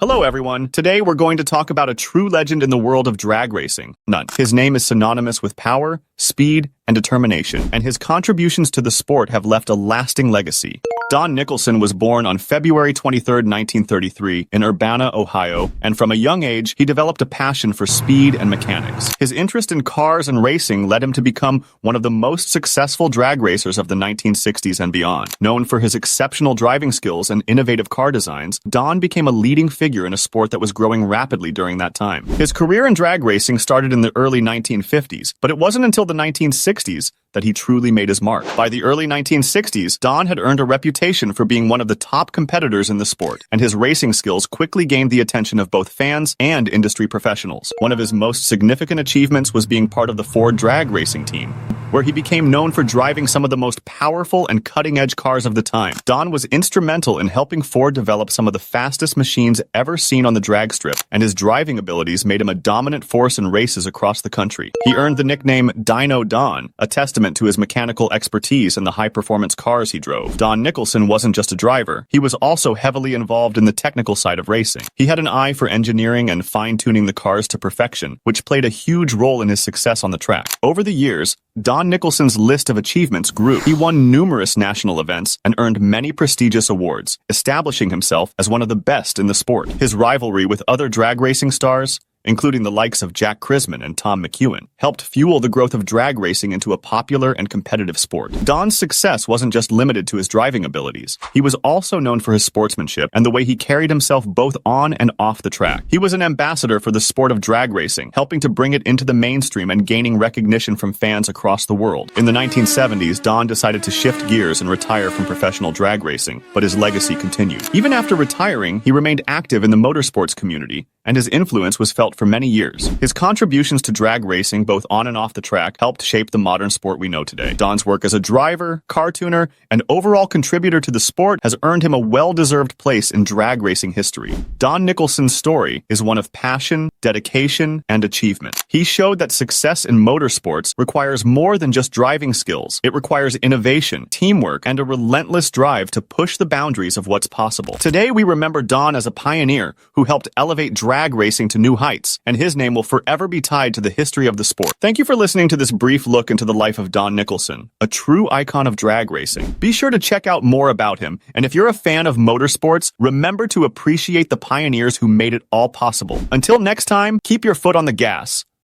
Hello everyone, today we're going to talk about a true legend in the world of drag racing, None. His name is synonymous with power, speed, and determination, and his contributions to the sport have left a lasting legacy. Don Nicholson was born on February 23, 1933, in Urbana, Ohio, and from a young age, he developed a passion for speed and mechanics. His interest in cars and racing led him to become one of the most successful drag racers of the 1960s and beyond. Known for his exceptional driving skills and innovative car designs, Don became a leading figure in a sport that was growing rapidly during that time. His career in drag racing started in the early 1950s, but it wasn't until the 1960s that he truly made his mark. By the early 1960s, Don had earned a reputation for being one of the top competitors in the sport, and his racing skills quickly gained the attention of both fans and industry professionals. One of his most significant achievements was being part of the Ford drag racing team, where he became known for driving some of the most powerful and cutting-edge cars of the time. Don was instrumental in helping Ford develop some of the fastest machines ever seen on the drag strip, and his driving abilities made him a dominant force in races across the country. He earned the nickname Dyno Don, a testament to his mechanical expertise and the high-performance cars he drove. Don Nicholson wasn't just a driver, he was also heavily involved in the technical side of racing. He had an eye for engineering and fine-tuning the cars to perfection, which played a huge role in his success on the track. Over the years, Don Nicholson's list of achievements grew. He won numerous national events and earned many prestigious awards, establishing himself as one of the best in the sport. His rivalry with other drag racing stars, including the likes of Jack Chrisman and Tom McEwen, helped fuel the growth of drag racing into a popular and competitive sport. Don's success wasn't just limited to his driving abilities. He was also known for his sportsmanship and the way he carried himself both on and off the track. He was an ambassador for the sport of drag racing, helping to bring it into the mainstream and gaining recognition from fans across the world. In the 1970s, Don decided to shift gears and retire from professional drag racing, but his legacy continued. Even after retiring, he remained active in the motorsports community, and his influence was felt for many years. His contributions to drag racing, both on and off the track, helped shape the modern sport we know today. Don's work as a driver, car tuner, and overall contributor to the sport has earned him a well-deserved place in drag racing history. Don Nicholson's story is one of passion, dedication, and achievement. He showed that success in motorsports requires more than just driving skills. It requires innovation, teamwork, and a relentless drive to push the boundaries of what's possible. Today, we remember Don as a pioneer who helped elevate drag racing to new heights, and his name will forever be tied to the history of the sport. Thank you for listening to this brief look into the life of Don Nicholson, a true icon of drag racing. Be sure to check out more about him, and if you're a fan of motorsports, remember to appreciate the pioneers who made it all possible. Until next time, keep your foot on the gas.